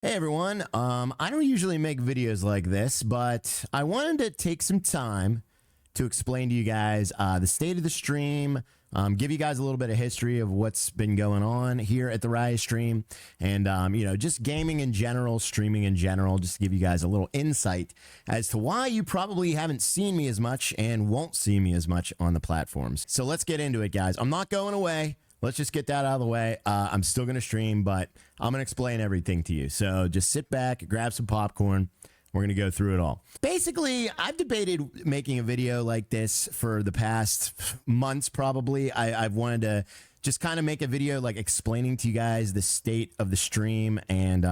Hey everyone, I don't usually make videos like this, but I wanted to take some time to explain to you guys the state of the stream, give you guys a little bit of history of what's been going on here at the Rise stream, and just gaming in general, streaming in general, just to give you guys a little insight as to why you probably haven't seen me as much and won't see me as much on the platforms. So let's get into it, guys. I'm not going away. Let's just get that out of the way. I'm still going to stream, but I'm going to explain everything to you. So just sit back, grab some popcorn. We're going to go through it all. Basically, I've debated making a video like this for the past months, probably. I've wanted to just kind of make a video like explaining to you guys the state of the stream and,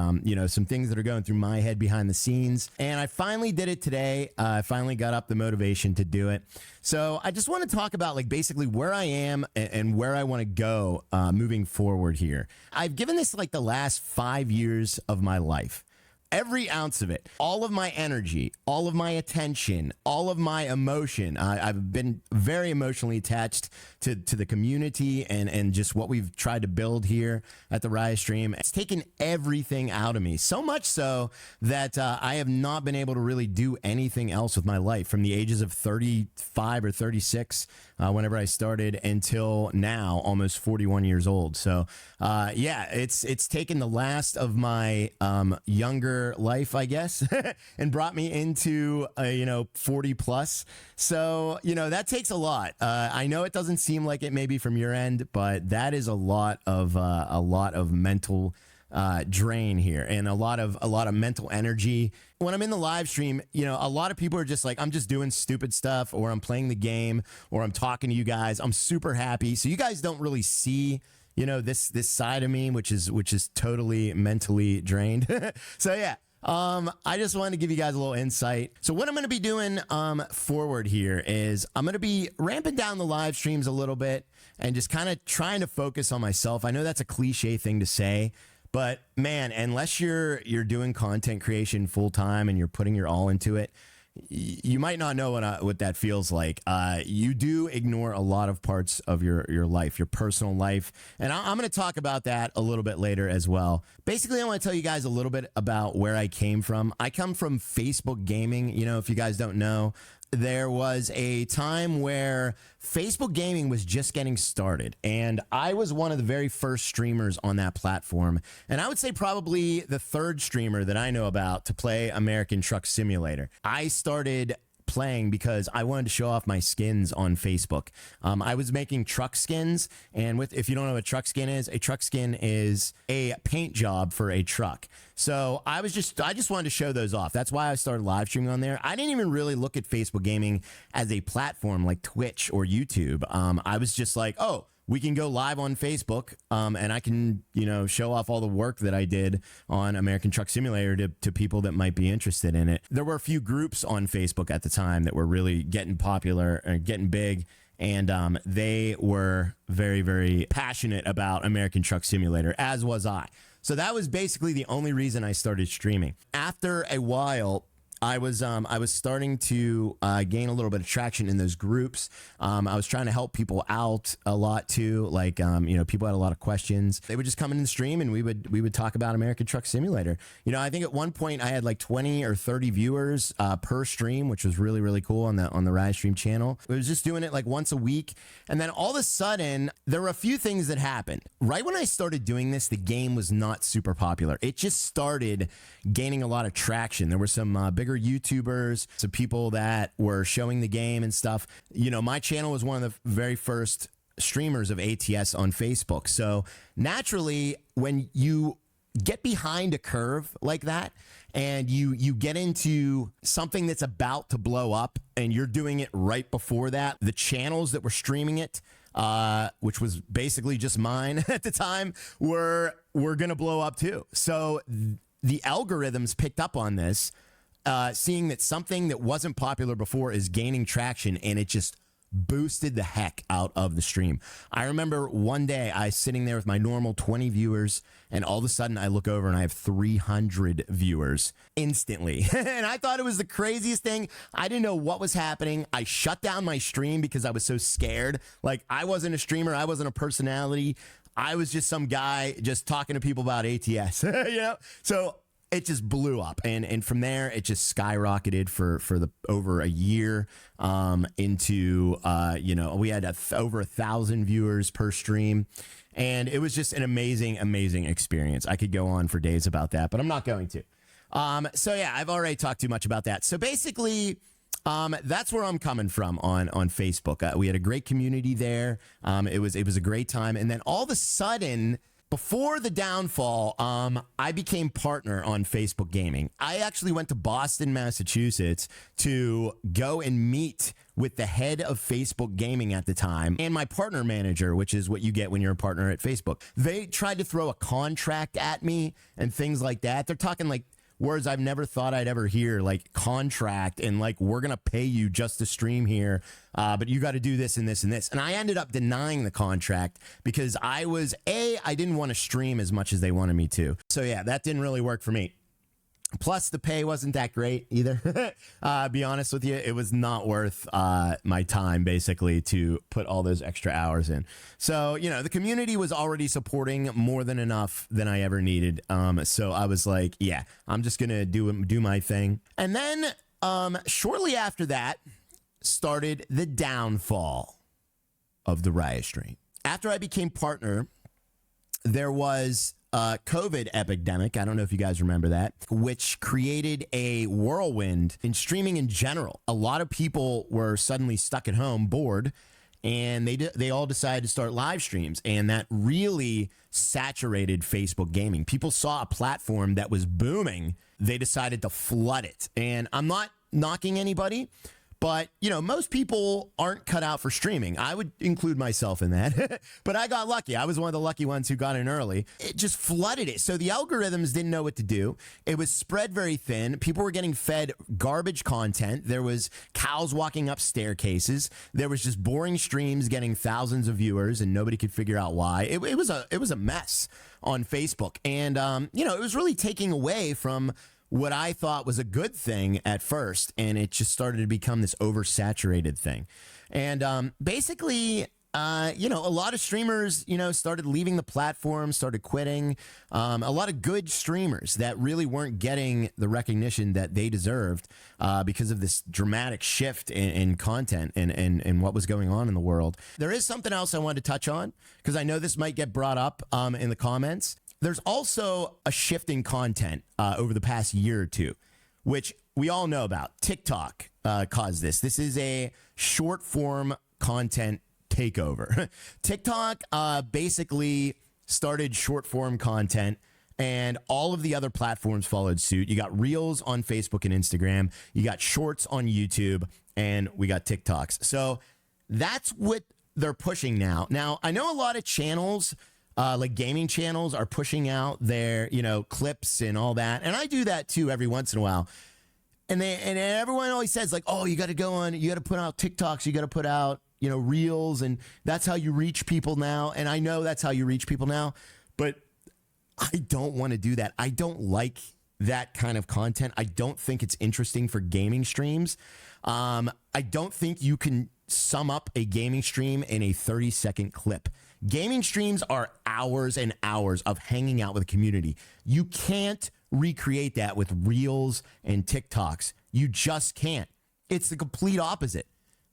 some things that are going through my head behind the scenes. And I finally did it today. I finally got up the motivation to do it. So I just want to talk about like basically where I am and where I want to go moving forward here. I've given this like the last 5 years of my life. Every ounce of it, all of my energy, all of my attention, all of my emotion. I've been very emotionally attached to the community and just what we've tried to build here at the Rise stream. It's taken everything out of me, so much so that I have not been able to really do anything else with my life from the ages of 35 or 36, whenever I started, until now, almost 41 years old. So it's taken the last of my younger life, I guess, and brought me into 40 plus. So that takes a lot. I know it doesn't seem like it maybe from your end, but that is a lot of mental drain here, and a lot of mental energy. When I'm in the live stream, a lot of people are just like, I'm just doing stupid stuff, or I'm playing the game, or I'm talking to you guys. I'm super happy. So you guys don't really see this side of me, which is totally mentally drained. So yeah. I just wanted to give you guys a little insight. So what I'm going to be doing forward here is I'm going to be ramping down the live streams a little bit and just kind of trying to focus on myself. I know that's a cliche thing to say, but man, unless you're doing content creation full time and you're putting your all into it, you might not know what that feels like. You do ignore a lot of parts of your life, your personal life. And I'm going to talk about that a little bit later as well. Basically, I want to tell you guys a little bit about where I came from. I come from Facebook gaming. If you guys don't know, there was a time where Facebook gaming was just getting started, and I was one of the very first streamers on that platform. And I would say probably the third streamer that I know about to play American Truck Simulator. I started playing because I wanted to show off my skins on Facebook. I was making truck skins, and if you don't know what a truck skin is, a truck skin is a paint job for a truck. So I just wanted to show those off. That's why I started live streaming on there. I didn't even really look at Facebook gaming as a platform like Twitch or YouTube. I was just like, oh, we can go live on Facebook, and I can, show off all the work that I did on American Truck Simulator to people that might be interested in it. There were a few groups on Facebook at the time that were really getting popular and getting big, and they were very, very passionate about American Truck Simulator, as was I. So that was basically the only reason I started streaming. After a while, I was starting to gain a little bit of traction in those groups. I was trying to help people out a lot too. Like, people had a lot of questions. They would just come in the stream and we would talk about American Truck Simulator. I think at one point I had like 20 or 30 viewers per stream, which was really, really cool on the Rise stream channel. I was just doing it like once a week. And then all of a sudden there were a few things that happened. Right when I started doing this, the game was not super popular. It just started gaining a lot of traction. There were some bigger YouTubers, some people that were showing the game and stuff. My channel was one of the very first streamers of ATS on Facebook. So naturally, when you get behind a curve like that and you get into something that's about to blow up and you're doing it right before that, the channels that were streaming it, which was basically just mine at the time, were going to blow up too. So the algorithms picked up on this, seeing that something that wasn't popular before is gaining traction, and it just boosted the heck out of the stream. I remember one day I was sitting there with my normal 20 viewers, and all of a sudden I look over and I have 300 viewers instantly. And I thought it was the craziest thing. I didn't know what was happening. I shut down my stream because I was so scared. Like, I wasn't a streamer. I wasn't a personality. I was just some guy just talking to people about ATS. So it just blew up, and from there it just skyrocketed for the over a year, into we had over 1,000 viewers per stream, and it was just an amazing experience. I could go on for days about that, but I'm not going to. So yeah, I've already talked too much about that. So basically, that's where I'm coming from on Facebook. We had a great community there. It was a great time, and then all of a sudden, before the downfall, I became partner on Facebook Gaming. I actually went to Boston, Massachusetts to go and meet with the head of Facebook Gaming at the time and my partner manager, which is what you get when you're a partner at Facebook. They tried to throw a contract at me and things like that. They're talking like words I've never thought I'd ever hear, like contract and like, we're going to pay you just to stream here, but you got to do this and this and this. And I ended up denying the contract because I didn't want to stream as much as they wanted me to. So yeah, that didn't really work for me. Plus, the pay wasn't that great either. Be honest with you, it was not worth my time, basically, to put all those extra hours in. So, the community was already supporting more than enough than I ever needed. So I was like, yeah, I'm just going to do my thing. And then shortly after that started the downfall of the Riot Stream. After I became partner, there was COVID epidemic. I don't know if you guys remember that, which created a whirlwind in streaming in general. A lot of people were suddenly stuck at home, bored, and they all decided to start live streams, and that really saturated Facebook Gaming. People saw a platform that was booming. They decided to flood it. And I'm not knocking anybody, but, most people aren't cut out for streaming. I would include myself in that. But I got lucky. I was one of the lucky ones who got in early. It just flooded it. So the algorithms didn't know what to do. It was spread very thin. People were getting fed garbage content. There was cows walking up staircases. There was just boring streams getting thousands of viewers, and nobody could figure out why. It was a mess on Facebook. And, it was really taking away from what I thought was a good thing at first, and it just started to become this oversaturated thing. And basically, a lot of streamers, started leaving the platform, started quitting. A lot of good streamers that really weren't getting the recognition that they deserved because of this dramatic shift in content and what was going on in the world. There is something else I wanted to touch on because I know this might get brought up in the comments. There's also a shift in content over the past year or two, which we all know about. TikTok caused this. This is a short form content takeover. TikTok basically started short form content, and all of the other platforms followed suit. You got Reels on Facebook and Instagram. You got Shorts on YouTube, and we got TikToks. So that's what they're pushing now. Now, I know a lot of channels, like gaming channels, are pushing out their, clips and all that. And I do that too every once in a while. And everyone always says like, oh, you got to put out TikToks, you got to put out, Reels, and that's how you reach people now. And I know that's how you reach people now, but I don't want to do that. I don't like that kind of content. I don't think it's interesting for gaming streams. I don't think you can sum up a gaming stream in a 30-second clip. Gaming streams are hours and hours of hanging out with a community. You can't recreate that with Reels and TikToks. You just can't. It's the complete opposite.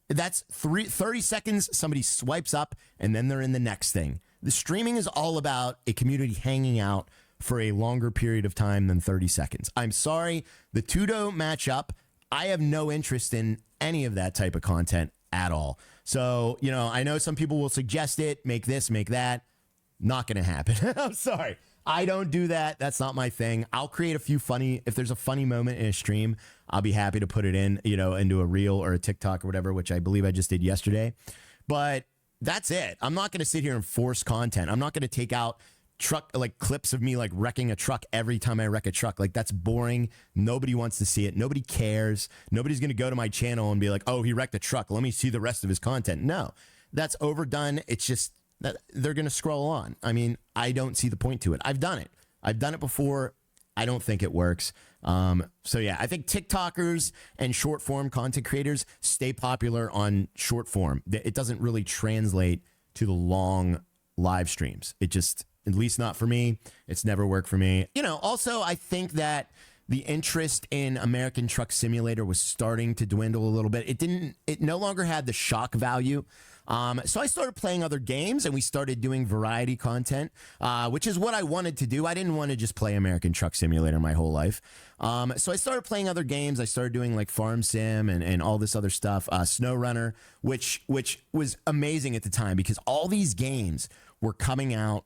That's 30 seconds, somebody swipes up, and then they're in the next thing. The streaming is all about a community hanging out for a longer period of time than 30 seconds. I'm sorry, the two don't match up. I have no interest in any of that type of content at all. So, I know some people will suggest it, make this, make that. Not going to happen. I'm sorry. I don't do that. That's not my thing. I'll create if there's a funny moment in a stream, I'll be happy to put it in, into a reel or a TikTok or whatever, which I believe I just did yesterday. But that's it. I'm not going to sit here and force content. I'm not going to take out clips of me wrecking a truck every time I wreck a truck. That's boring. Nobody wants to see it. Nobody cares. Nobody's going to go to my channel and be like, oh, he wrecked a truck, let me see the rest of his content. No, that's overdone. It's just that they're going to scroll on. I mean, I don't see the point to it. I've done it before. I don't think it works. So yeah, I think TikTokers and short form content creators stay popular on short form. It doesn't really translate to the long live streams. It just At least not for me. It's never worked for me. Also, I think that the interest in American Truck Simulator was starting to dwindle a little bit. It no longer had the shock value. So I started playing other games, and we started doing variety content, which is what I wanted to do. I didn't want to just play American Truck Simulator my whole life. So I started playing other games. I started doing like Farm Sim and all this other stuff, SnowRunner, which was amazing at the time because all these games were coming out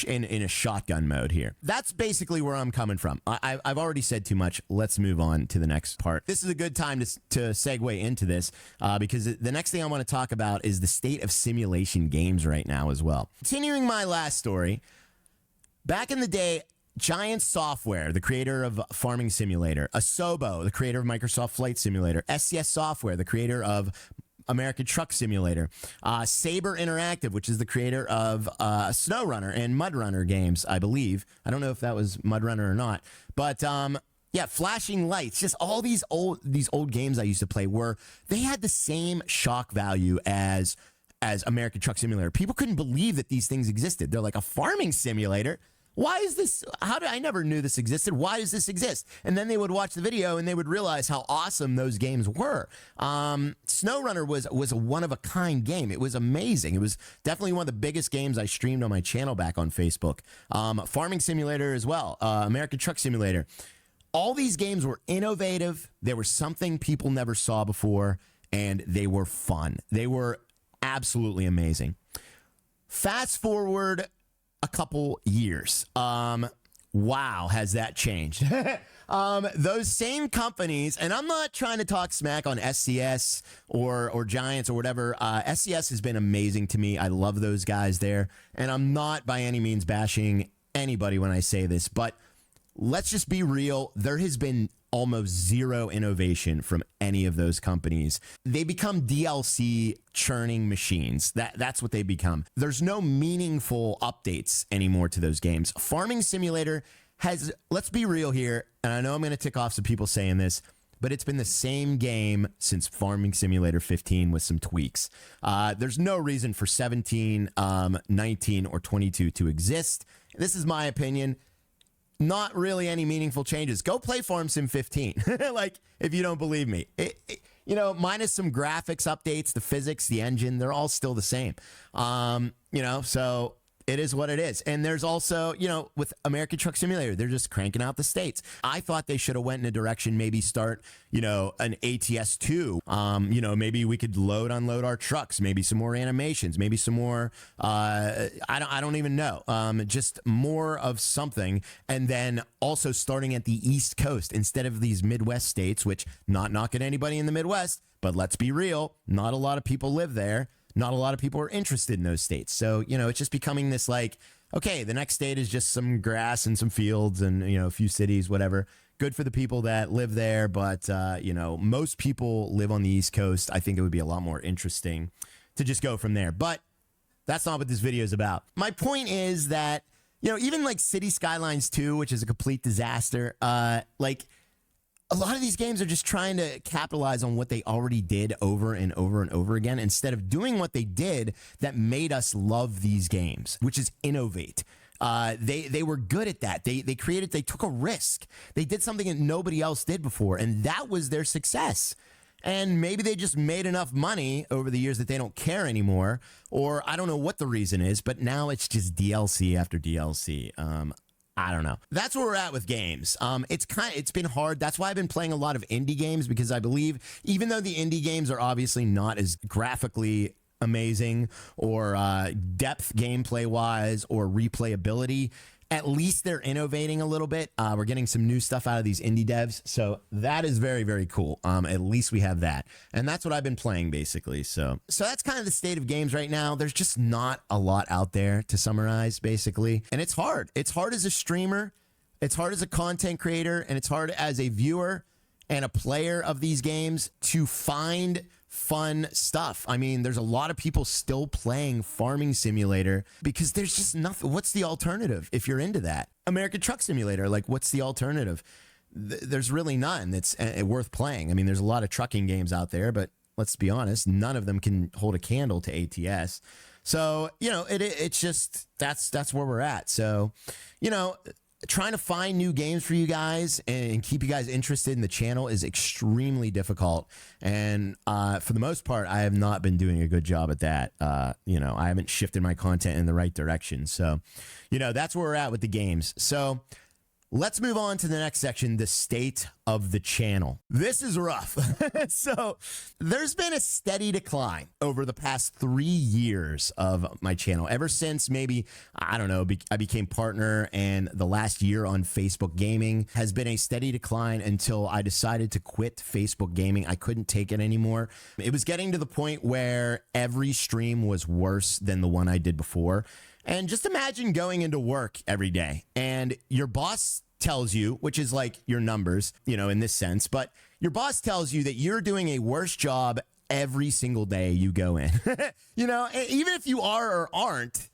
in a shotgun mode here. That's basically where I'm coming from. I've already said too much. Let's move on to the next part. This is a good time to segue into this because the next thing I want to talk about is the state of simulation games right now as well. Continuing my last story, back in the day, Giant Software, the creator of Farming Simulator, Asobo, the creator of Microsoft Flight Simulator, SCS Software, the creator of American Truck Simulator, Saber Interactive, which is the creator of SnowRunner and MudRunner games, I believe. I don't know if that was MudRunner or not, but yeah, Flashing Lights, just all these old games I used to play they had the same shock value as American Truck Simulator. People couldn't believe that these things existed. They're like, a farming simulator? Why is this? I never knew this existed. Why does this exist? And then they would watch the video and they would realize how awesome those games were. SnowRunner was a one-of-a-kind game. It was amazing. It was definitely one of the biggest games I streamed on my channel back on Facebook. Farming Simulator as well. American Truck Simulator. All these games were innovative. They were something people never saw before, and they were fun. They were absolutely amazing. Fast forward a couple years. Wow, has that changed? Those same companies, and I'm not trying to talk smack on SCS or Giants or whatever. SCS has been amazing to me. I love those guys there, and I'm not by any means bashing anybody when I say this, but let's just be real. There has been almost zero innovation from any of those companies. They become DLC churning machines. That's what they become. There's no meaningful updates anymore to those games. Farming Simulator has, let's be real here, and I know I'm going to tick off some people saying this, but it's been the same game since Farming Simulator 15 with some tweaks. There's no reason for 17, 19, or 22 to exist. This is my opinion. Not really any meaningful changes. Go play Farm Sim 15. Like, if you don't believe me, minus some graphics updates, the physics, the engine, they're all still the same. So it is what it is. And there's also, with American Truck Simulator, they're just cranking out the states. I thought they should have went in a direction, maybe start, an ATS2. Maybe we could unload our trucks, maybe some more animations, maybe some more, I don't even know. Just more of something. And then also starting at the East Coast instead of these Midwest states, which, not knocking anybody in the Midwest, but let's be real, not a lot of people live there. Not a lot of people are interested in those states. So, it's just becoming this like, okay, the next state is just some grass and some fields and, a few cities, whatever. Good for the people that live there. But, most people live on the East Coast. I think it would be a lot more interesting to just go from there. But that's not what this video is about. My point is that, even like City Skylines 2, which is a complete disaster, a lot of these games are just trying to capitalize on what they already did over and over and over again instead of doing what they did that made us love these games, which is innovate. They were good at that. They took a risk. They did something that nobody else did before, and that was their success. And maybe they just made enough money over the years that they don't care anymore, or I don't know what the reason is, but now it's just DLC after DLC. I don't know. That's where we're at with games. It's been hard. That's why I've been playing a lot of indie games, because I believe even though the indie games are obviously not as graphically amazing or depth gameplay wise or replayability, at least they're innovating a little bit. We're getting some new stuff out of these indie devs. So that is very, very cool. At least we have that. And that's what I've been playing, basically. So that's kind of the state of games right now. There's just not a lot out there to summarize, basically. And it's hard. It's hard as a streamer. It's hard as a content creator. And it's hard as a viewer and a player of these games to find fun stuff. I mean, there's a lot of people still playing Farming Simulator because there's just nothing. What's the alternative if you're into that? American Truck Simulator, like, what's the alternative? There's really none that's worth playing. I mean, there's a lot of trucking games out there, but let's be honest, none of them can hold a candle to ATS. So, it's just that's where we're at. So, you know, trying to find new games for you guys and keep you guys interested in the channel is extremely difficult. And for the most part, I have not been doing a good job at that. I haven't shifted my content in the right direction. So, that's where we're at with the games. So let's move on to the next section, the state of the channel. This is rough. So there's been a steady decline over the past 3 years of my channel. Ever since maybe, I don't know, I became partner, and the last year on Facebook Gaming has been a steady decline until I decided to quit Facebook Gaming. I couldn't take it anymore. It was getting to the point where every stream was worse than the one I did before. And just imagine going into work every day and your boss tells you, which is like your numbers, in this sense, but your boss tells you that you're doing a worse job every single day you go in. Even if you are or aren't,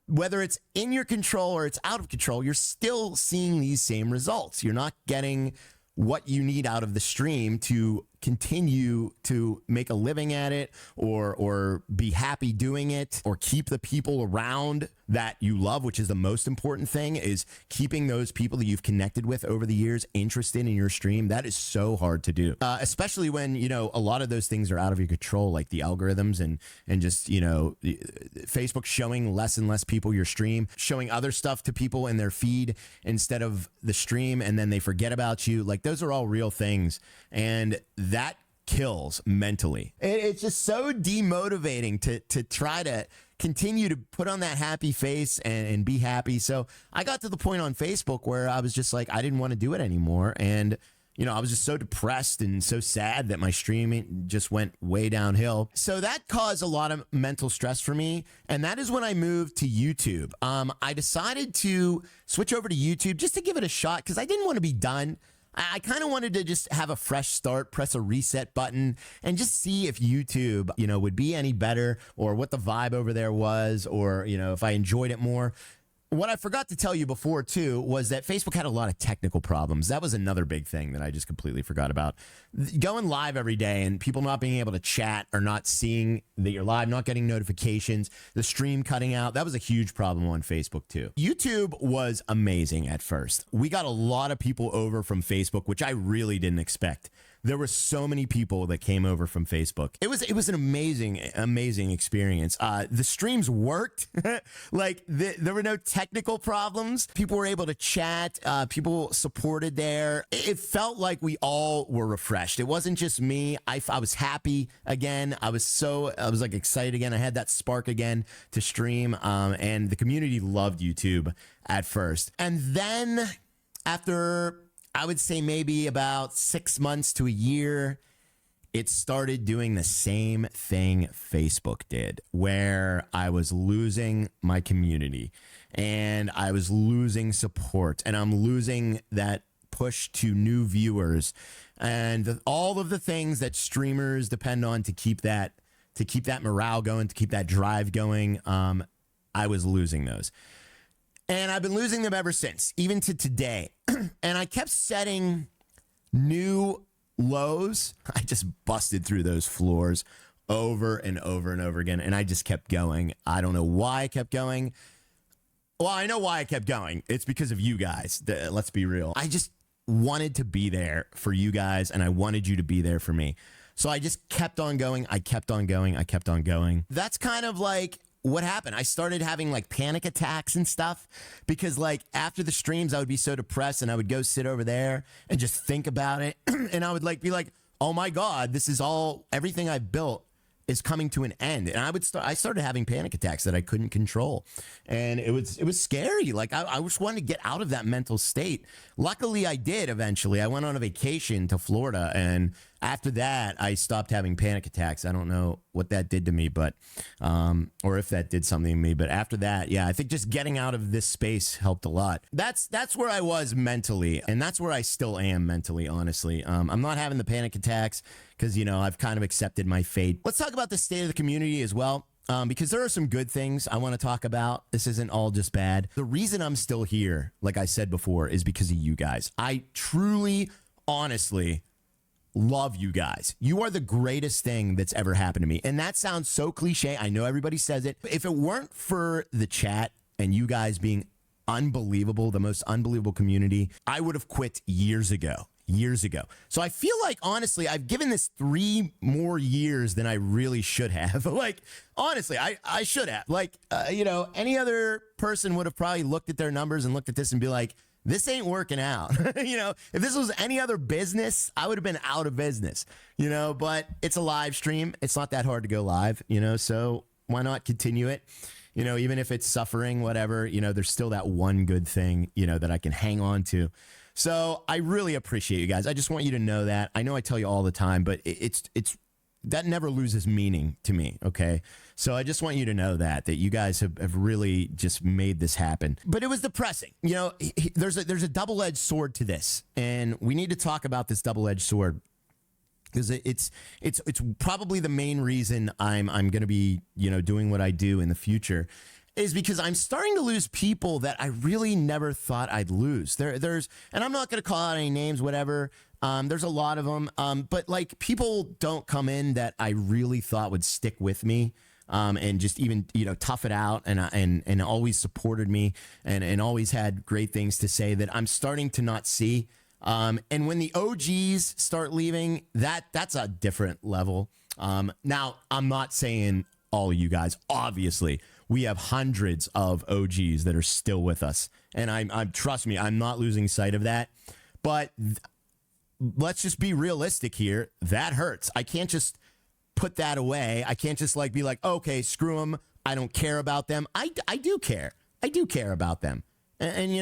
whether it's in your control or it's out of control, you're still seeing these same results. You're not getting what you need out of the stream to continue to make a living at it, or be happy doing it, or keep the people around that you love, which is the most important thing, is keeping those people that you've connected with over the years interested in your stream. That is so hard to do, especially when, a lot of those things are out of your control, like the algorithms and just, Facebook showing less and less people your stream, showing other stuff to people in their feed instead of the stream, and then they forget about you. Like, those are all real things. And that kills mentally. It's just so demotivating to try to continue to put on that happy face and be happy. So I got to the point on Facebook where I was just like, I didn't want to do it anymore. And, I was just so depressed and so sad that my streaming just went way downhill. So that caused a lot of mental stress for me. And that is when I moved to YouTube. I decided to switch over to YouTube just to give it a shot because I didn't want to be done. I kind of wanted to just have a fresh start, press a reset button, and just see if YouTube, would be any better, or what the vibe over there was, or, if I enjoyed it more. What I forgot to tell you before, too, was that Facebook had a lot of technical problems. That was another big thing that I just completely forgot about. Going live every day and people not being able to chat, or not seeing that you're live, not getting notifications, the stream cutting out, that was a huge problem on Facebook, too. YouTube was amazing at first. We got a lot of people over from Facebook, which I really didn't expect. There were so many people that came over from Facebook. It was an amazing experience. The streams worked. There were no technical problems. People were able to chat. People supported there. It felt like we all were refreshed. It wasn't just me. I was happy again. I was like excited again. I had that spark again to stream. And the community loved YouTube at first. And then after, I would say maybe about 6 months to a year, it started doing the same thing Facebook did, where I was losing my community and I was losing support, and I'm losing that push to new viewers and all of the things that streamers depend on to keep that morale going, to keep that drive going. I was losing those. And I've been losing them ever since, even to today. And I kept setting new lows. I just busted through those floors over and over and over again. And I just kept going. I don't know why I kept going. Well, I know why I kept going. It's because of you guys. Let's be real. I just wanted to be there for you guys, and I wanted you to be there for me. So I just kept on going. I kept on going. I kept on going. That's kind of like what happened. I started having like panic attacks and stuff because like after the streams I would be so depressed, and I would go sit over there and just think about it. And I would be like, oh my God, this is everything I've built is coming to an end. And I started having panic attacks that I couldn't control. And it was scary. Like I just wanted to get out of that mental state. Luckily I did eventually. I went on a vacation to Florida, and after that, I stopped having panic attacks. I don't know what that did to me, but or if that did something to me. But after that, yeah, I think just getting out of this space helped a lot. That's where I was mentally, and that's where I still am mentally, honestly. I'm not having the panic attacks because, I've kind of accepted my fate. Let's talk about the state of the community as well. Because there are some good things I want to talk about. This isn't all just bad. The reason I'm still here, like I said before, is because of you guys. I truly, honestly love you guys. You are the greatest thing that's ever happened to me. And that sounds so cliche. I know everybody says it. If it weren't for the chat and you guys being unbelievable, the most unbelievable community, I would have quit years ago. Years ago. So I feel like, honestly, I've given this 3 more years than I really should have. Like, honestly, I should have. Like, any other person would have probably looked at their numbers and looked at this and be like, this ain't working out. If this was any other business, I would have been out of business, but it's a live stream. It's not that hard to go live, so why not continue it? Even if it's suffering, whatever, there's still that one good thing, that I can hang on to. So I really appreciate you guys. I just want you to know that. I know I tell you all the time, but it's that never loses meaning to me. Okay. So I just want you to know that you guys have really just made this happen. But it was depressing. There's a double-edged sword to this, and we need to talk about this double-edged sword, because it's probably the main reason I'm going to be, doing what I do in the future, is because I'm starting to lose people that I really never thought I'd lose. There's, and I'm not going to call out any names, whatever. There's a lot of them, but like, people don't come in that I really thought would stick with me, and just even, tough it out, and always supported me, and always had great things to say, that I'm starting to not see. And when the OGs start leaving, that's a different level. Now, I'm not saying all of you guys, obviously. We have hundreds of OGs that are still with us, and I'm trust me, I'm not losing sight of that. But let's just be realistic here. That hurts. I can't just put that away. I can't just be like, okay, screw them. I don't care about them. I do care. I do care about them. And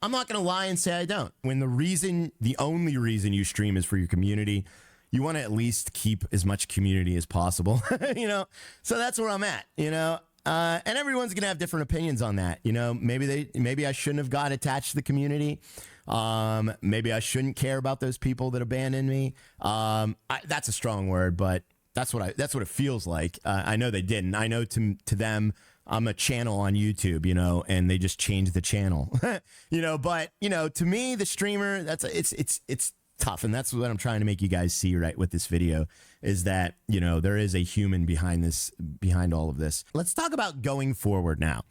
I'm not going to lie and say I don't. When the only reason you stream is for your community, you want to at least keep as much community as possible, So that's where I'm at, and everyone's going to have different opinions on that. Maybe I shouldn't have got attached to the community. Maybe I shouldn't care about those people that abandoned me. That's a strong word, but that's what it feels like. I know they didn't. I know to them, I'm a channel on YouTube, and they just changed the channel, but to me, the streamer, it's tough. And that's what I'm trying to make you guys see right with this video, is that, there is a human behind all of this. Let's talk about going forward now.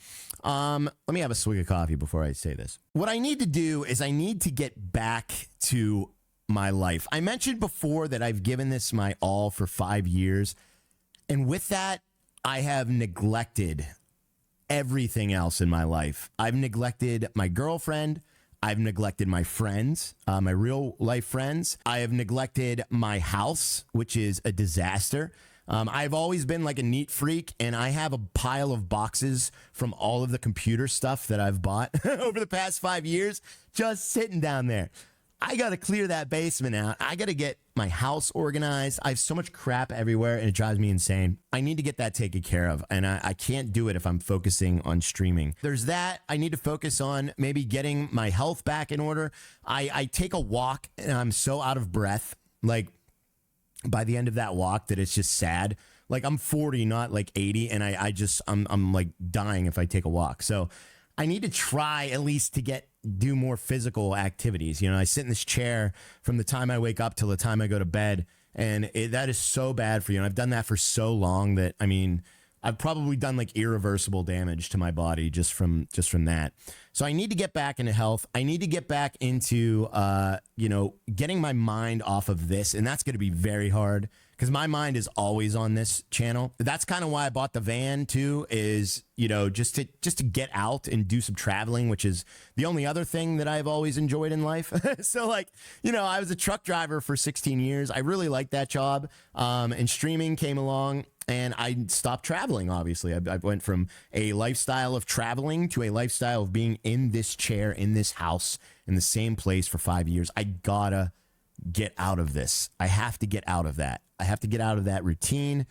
Let me have a swig of coffee before I say this. What I need to do is I need to get back to my life. I mentioned before that I've given this my all for 5 years. And with that, I have neglected everything else in my life. I've neglected my girlfriend. I've neglected my friends, my real life friends. I have neglected my house, which is a disaster. I've always been like a neat freak, and I have a pile of boxes from all of the computer stuff that I've bought over the past 5 years, just sitting down there. I got to clear that basement out. I got to get my house organized. I have so much crap everywhere, and it drives me insane. I need to get that taken care of, and I can't do it if I'm focusing on streaming. There's that. I need to focus on maybe getting my health back in order. I take a walk, and I'm so out of breath, like, by the end of that walk, that it's just sad. Like, I'm 40, not like 80, and I'm like dying if I take a walk. So I need to try at least to do more physical activities. I sit in this chair from the time I wake up till the time I go to bed, and that is so bad for you. And I've done that for so long that, I've probably done like irreversible damage to my body just from that. So I need to get back into health. I need to get back into, getting my mind off of this. And that's going to be very hard, because my mind is always on this channel. That's kind of why I bought the van too, is, just to get out and do some traveling, which is the only other thing that I've always enjoyed in life. So I was a truck driver for 16 years. I really liked that job. And streaming came along, and I stopped traveling, obviously. I went from a lifestyle of traveling to a lifestyle of being in this chair, in this house, in the same place for 5 years. I gotta get out of this. I have to get out of that. I have to get out of that routine.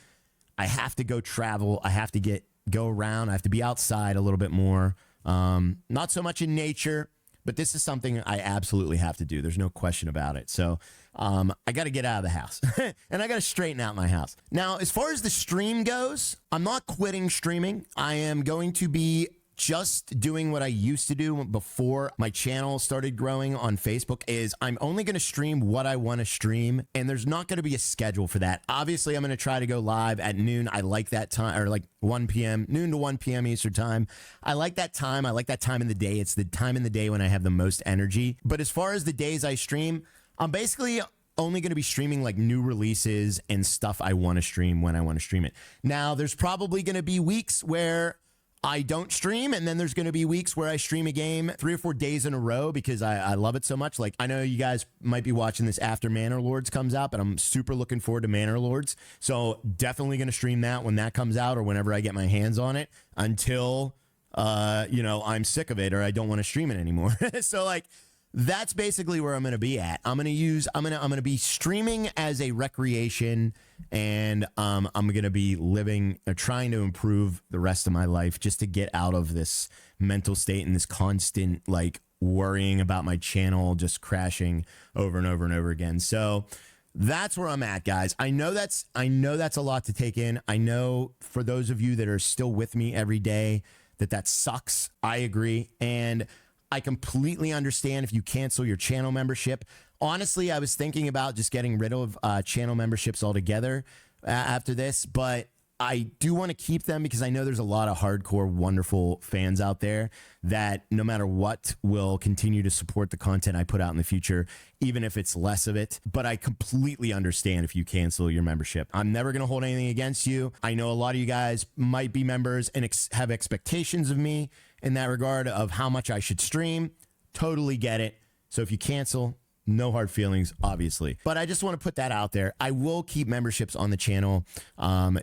I have to go travel. I have to go around. I have to be outside a little bit more. Not so much in nature, but this is something I absolutely have to do. There's no question about it. So I got to get out of the house, and I got to straighten out my house. Now, as far as the stream goes, I'm not quitting streaming. I am going to be just doing what I used to do before my channel started growing on Facebook. Is I'm only going to stream what I want to stream, and there's not going to be a schedule for that. Obviously, I'm going to try to go live at noon. I like that time, or like 1 p.m., noon to 1 p.m. Eastern time. I like that time. I like that time in the day. It's the time in the day when I have the most energy. But as far as the days I stream, I'm basically only going to be streaming like new releases and stuff I want to stream when I want to stream it. Now, there's probably going to be weeks where I don't stream, and then there's going to be weeks where I stream a game 3 or 4 days in a row because I love it so much. Like, I know you guys might be watching this after Manor Lords comes out, but I'm super looking forward to Manor Lords. So definitely going to stream that when that comes out or whenever I get my hands on it until, you know, I'm sick of it or I don't want to stream it anymore. So like, that's basically where I'm going to be at. I'm going to be streaming as a recreation, and I'm going to be living or trying to improve the rest of my life just to get out of this mental state and this constant like worrying about my channel just crashing over and over and over again. So that's where I'm at, guys. I know that's a lot to take in. I know for those of you that are still with me every day that sucks. I agree. And I completely understand if you cancel your channel membership. Honestly, I was thinking about just getting rid of channel memberships altogether after this, but I do want to keep them because I know there's a lot of hardcore, wonderful fans out there that no matter what will continue to support the content I put out in the future, even if it's less of it. But I completely understand if you cancel your membership. I'm never going to hold anything against you. I know a lot of you guys might be members and have expectations of me in that regard of how much I should stream. Totally get it. So if you cancel, no hard feelings, obviously. But I just want to put that out there. I will keep memberships on the channel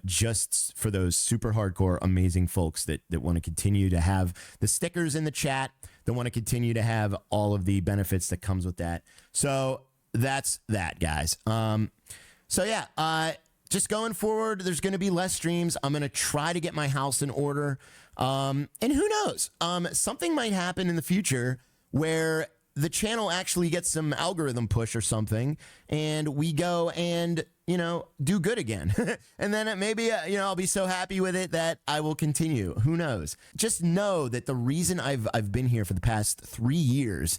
just for those super hardcore, amazing folks that want to continue to have the stickers in the chat, that want to continue to have all of the benefits that comes with that. So that's that, guys. So yeah, just going forward, there's going to be less streams. I'm going to try to get my house in order. And who knows? Something might happen in the future where the channel actually gets some algorithm push or something, and we go and, you know, do good again. And then maybe, you know, I'll be so happy with it that I will continue. Who knows? Just know that the reason I've been here for the past 3 years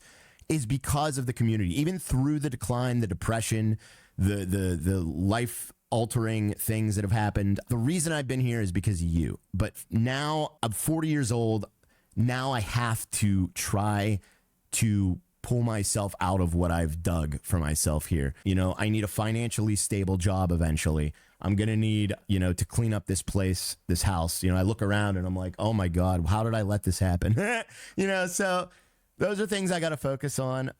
is because of the community. Even through the decline, the depression, the life altering things that have happened, the reason I've been here is because of you. But now I'm 40 years old. Now I have to try to pull myself out of what I've dug for myself here. You know, I need a financially stable job eventually. I'm going to need, you know, to clean up this place, this house. You know, I look around and I'm like, oh my God, how did I let this happen? You know, so those are things I got to focus on.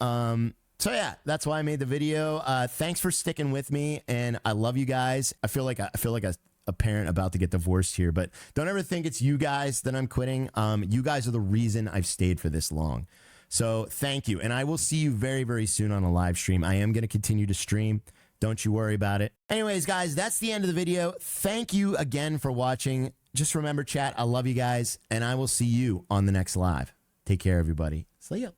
So yeah, that's why I made the video. Thanks for sticking with me, and I love you guys. I feel like a parent about to get divorced here, but don't ever think it's you guys that I'm quitting. You guys are the reason I've stayed for this long. So thank you. And I will see you very, very soon on a live stream. I am going to continue to stream. Don't you worry about it. Anyways, guys, that's the end of the video. Thank you again for watching. Just remember, chat, I love you guys, and I will see you on the next live. Take care, everybody. See ya.